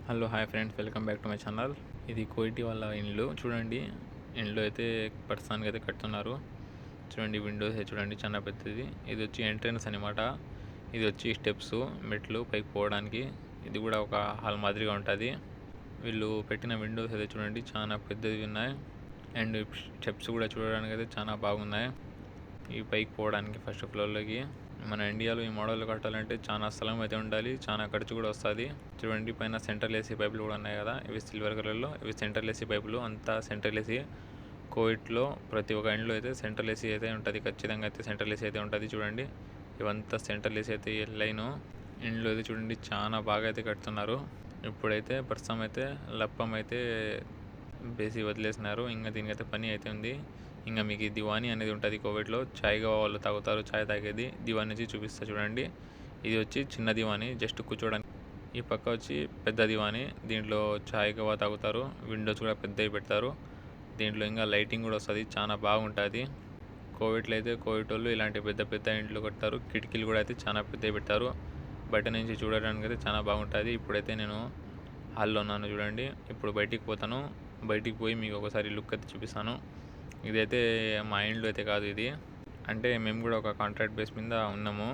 Hello hi friends, welcome back to my channel. ఇది కోయిటి వాళ్ళ ఇండ్లు చూడండి. ఇండ్లు అయితే ప్రస్తుతానికి అయితే కడుతున్నారు. చూడండి, విండోస్ చూడండి చాలా పెద్దది. ఇది వచ్చి ఎంట్రన్స్ అనమాట. ఇది వచ్చి స్టెప్స్, మెట్లు పైకి పోవడానికి. ఇది కూడా ఒక హాల్ మాదిరిగా ఉంటుంది. వీళ్ళు పెట్టిన విండోస్ అయితే చూడండి చాలా పెద్దవి ఉన్నాయి. అండ్ స్టెప్స్ కూడా చూడడానికి అయితే చాలా బాగున్నాయి. ఈ పైకి పోవడానికి ఫస్ట్ ఫ్లోర్లోకి. మన ఇండియాలో ఈ మోడల్ కట్టాలంటే చాలా స్థలం అయితే ఉండాలి, చాలా ఖర్చు కూడా వస్తుంది. చూడండి, పైన సెంట్రల్ ఏసీ పైపులు కూడా ఉన్నాయి కదా, ఇవి సిల్వర్ కలర్లో. ఇవి సెంట్రల్ ఏసీ పైపులు, అంతా సెంట్రల్ ఏసీ. కోవిడ్లో ప్రతి ఒక్క ఇంట్లో అయితే సెంట్రల్ ఏసీ అయితే ఉంటుంది, ఖచ్చితంగా అయితే సెంట్రల్ ఏసీ అయితే ఉంటుంది. చూడండి, ఇవంతా సెంట్రల్ ఏసీ అయితే లైను. ఇంట్లో అయితే చూడండి చాలా బాగా అయితే కడుతున్నారు. ఇప్పుడైతే ప్రస్తుతం అయితే లప్పం అయితే బేసి వదిలేసినారు. ఇంకా దీనికైతే పని అయితే ఉంది. ఇంకా మీకు ఈ దివానీ అనేది ఉంటుంది. కోవిడ్లో చాయ్గా వాళ్ళు తాగుతారు, చాయ్ తాగేది దివానీ నుంచి చూపిస్తా చూడండి. ఇది వచ్చి చిన్న దివానీ, జస్ట్ కూర్చోడానికి. ఈ పక్క వచ్చి పెద్ద దివానీ, దీంట్లో చాయ్ గవా తాగుతారు. విండోస్ కూడా పెద్దవి పెడతారు. దీంట్లో ఇంకా లైటింగ్ కూడా వస్తుంది, చాలా బాగుంటుంది. కోవిడ్లో అయితే కోవిడ్ వాళ్ళు ఇలాంటి పెద్ద పెద్ద ఇంట్లో కడతారు. కిటికీలు కూడా అయితే చాలా పెద్దవి పెట్టారు. బయట నుంచి చూడడానికి అయితే చాలా బాగుంటుంది. ఇప్పుడైతే నేను హాల్లో ఉన్నాను చూడండి. ఇప్పుడు బయటికి పోతాను. బయటికి పోయి మీకు ఒకసారి లుక్ అయితే చూపిస్తాను. ఇదైతే మా ఇంట్లో అయితే కాదు ఇది. అంటే మేము కూడా ఒక కాంట్రాక్ట్ బేస్ మీద ఉన్నాము.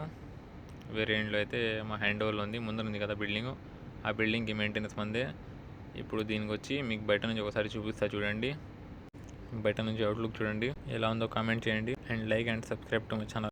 వేరే ఇంట్లో అయితే మా హ్యాండ్ ఓవర్లో ఉంది. ముందర ఉంది కదా బిల్డింగ్, ఆ బిల్డింగ్కి మెయింటెనెన్స్ మందే. ఇప్పుడు దీనికి వచ్చి మీకు బయట నుంచి ఒకసారి చూపిస్తా చూడండి. బయట నుంచి అవుట్లుక్ చూడండి ఎలా ఉందో కామెంట్ చేయండి. And like and subscribe to my channel.